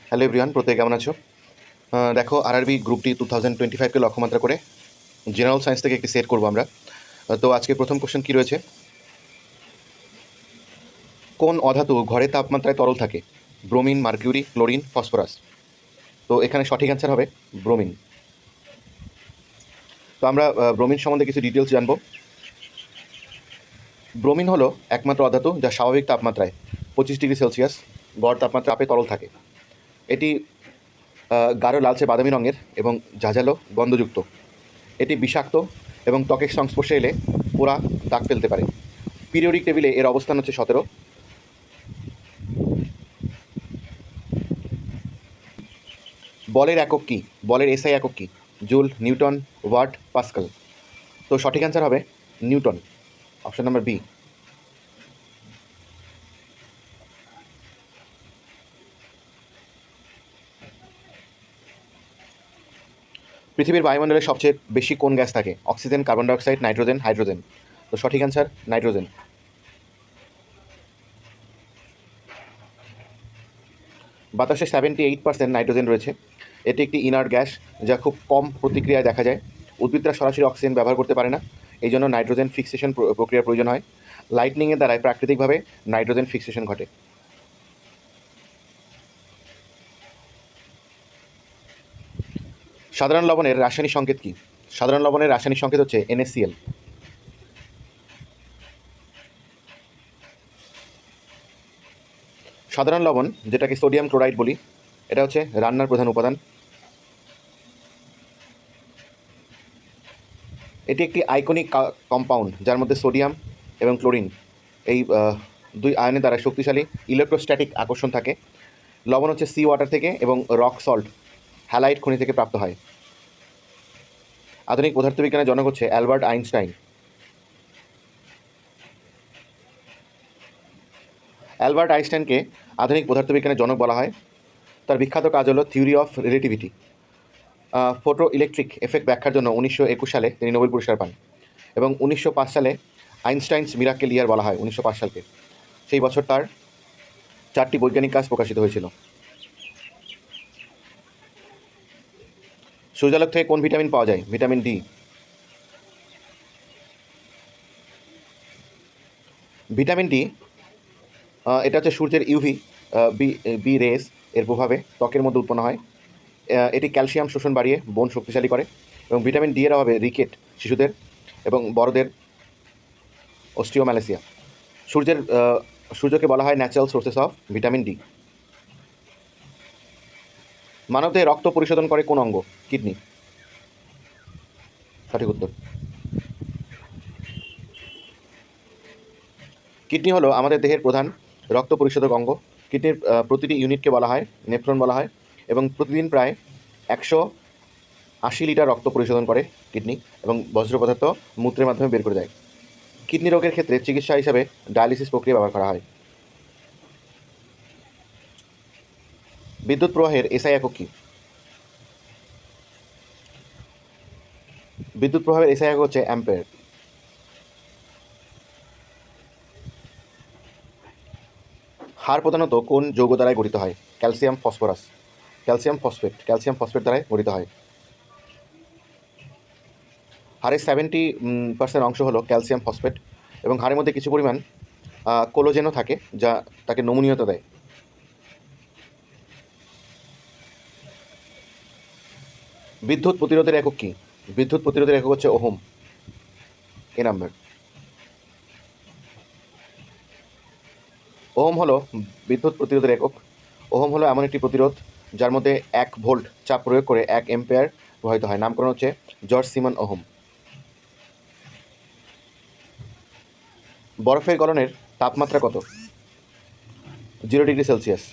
Hello everyone, প্রত্যেকে কেমন আছো? দেখো, আরআরবি গ্রুপ ডি 2025-কে লক্ষ্যমাত্রা করে জেনারেল সায়েন্স থেকে একটি সেট করবো আমরা। তো আজকে প্রথম কোশ্চেন কী রয়েছে, কোন অধাতু ঘরের তাপমাত্রায় তরল থাকে? Bromine, mercury, chlorine, phosphorus. তো এখানে সঠিক অ্যান্সার হবে ব্রোমিন। তো আমরা ব্রোমিন সম্বন্ধে কিছু ডিটেলস জানবো। ব্রোমিন হলো একমাত্র অধাতু যা স্বাভাবিক তাপমাত্রায় 25 ডিগ্রি সেলসিয়াস গড় তাপমাত্রা আপে তরল থাকে। এটি গাঢ় লালচে বাদামি রঙের এবং ঝাঁঝালো গন্ধযুক্ত। এটি বিষাক্ত এবং ত্বকের সংস্পর্শে এলে পোড়া দাগ ফেলতে পারে। পিরিয়ডিক টেবিলে এর অবস্থান হচ্ছে 17। বলের একক কী? বলের এসআই একক কী? Joule, newton, watt, pascal. তো সঠিক অ্যান্সার হবে নিউটন, অপশন নাম্বার বি। পৃথিবীর বায়ুমণ্ডলে সবচেয়ে বেশি কোন গ্যাস থাকে? Oxygen, carbon dioxide, nitrogen, hydrogen. তো সঠিক অ্যান্সার নাইট্রোজেন। বাতাসে 78% নাইট্রোজেন রয়েছে। এটি একটি ইনার্ট গ্যাস যা খুব কম প্রতিক্রিয়ায় দেখা যায়। উদ্ভিদরা সরাসরি অক্সিজেন ব্যবহার করতে পারে না, এই জন্য নাইট্রোজেন ফিক্সেশন প্রক্রিয়ার প্রয়োজন হয়। লাইটনিংয়ের দ্বারাই প্রাকৃতিকভাবে নাইট্রোজেন ফিক্সেশন ঘটে। সাধারণ লবণের রাসায়নিক সংকেত কী? সাধারণ লবণের রাসায়নিক সংকেত হচ্ছে NaCl। সাধারণ লবণ, যেটাকে সোডিয়াম ক্লোরাইড বলি, এটা হচ্ছে রান্নার প্রধান উপাদান। এটি একটি আইকনিক কম্পাউন্ড যার মধ্যে সোডিয়াম এবং ক্লোরিন এই দুই আয়নের দ্বারা শক্তিশালী ইলেকট্রোস্ট্যাটিক আকর্ষণ থাকে। লবণ হচ্ছে সি ওয়াটার থেকে এবং রক সল্ট, হ্যালাইট খনি থেকে প্রাপ্ত হয়। আধুনিক পদার্থবিজ্ঞানের জনক হচ্ছে অ্যালবার্ট আইনস্টাইন। অ্যালবার্ট আইনস্টাইনকে আধুনিক পদার্থবিজ্ঞানের জনক বলা হয়। তার বিখ্যাত কাজ হলো theory of relativity. Photo electric effect ব্যাখ্যার জন্য 1921 সালে তিনি নোবেল পুরস্কার পান এবং 1905 সালে আইনস্টাইনস মিরাকেল ইয়ার বলা হয় 1905 সালকে। সেই বছর তার 4টি বৈজ্ঞানিক কাজ প্রকাশিত হয়েছিল। সূর্যালোক থেকে কোন ভিটামিন পাওয়া যায়? Vitamin D. ভিটামিন ডি এটা হচ্ছে সূর্যের ইউভি বি রেস এর প্রভাবে ত্বকের মধ্যে উৎপন্ন হয়। এটি ক্যালসিয়াম শোষণ বাড়িয়ে বোন শক্তিশালী করে এবং ভিটামিন ডি এর অভাবে রিকেট শিশুদের এবং বড়দের অস্টিওম্যালেসিয়া। সূর্যকে বলা হয় natural sources of vitamin D. মানবদেহে রক্ত পরিশোধন করে কোন অঙ্গ? কিডনি। সঠিক উত্তর। কিডনি হলো আমাদের দেহের প্রধান রক্ত পরিশোধক অঙ্গ। কিডনির প্রতিটি ইউনিটকে বলা হয় নেফ্রন বলা হয় এবং প্রতিদিন প্রায় 180 লিটার রক্ত পরিশোধন করে কিডনি এবং বজ্র পদার্থ মূত্রের মাধ্যমে বের করে দেয়। কিডনি রোগের ক্ষেত্রে চিকিৎসা হিসাবে ডায়ালিসিস প্রক্রিয়া ব্যবহার করা হয়। বিদ্যুৎ প্রবাহের এসআই একক কী? বিদ্যুৎ প্রবাহের এসআই একক হচ্ছে অ্যাম্পেয়ার। হাড় প্রধানত কোন যৌগ দ্বারাই গঠিত হয়? Calcium phosphorus. ক্যালসিয়াম ফসফেট দ্বারাই গঠিত হয়। হাড়ের 70% অংশ হলো ক্যালসিয়াম ফসফেট এবং হাড়ের মধ্যে কিছু পরিমাণ কোলোজেনও থাকে যা তাকে নমনীয়তা দেয়। বিদ্যুৎ প্রতিরোধের একক কী? বিদ্যুৎ প্রতিরোধের একক হচ্ছে ওহম, এ নাম্বার। ওহম হলো বিদ্যুৎ প্রতিরোধের একক। ওহম হলো এমন একটি প্রতিরোধ যার মধ্যে 1 ভোল্ট চাপ প্রয়োগ করে 1 এম্পিয়ার প্রবাহিত হয়। নামকরণ হচ্ছে জর্জ সিমন ওহম। বরফের গলনের তাপমাত্রা কত? 0 ডিগ্রি সেলসিয়াস।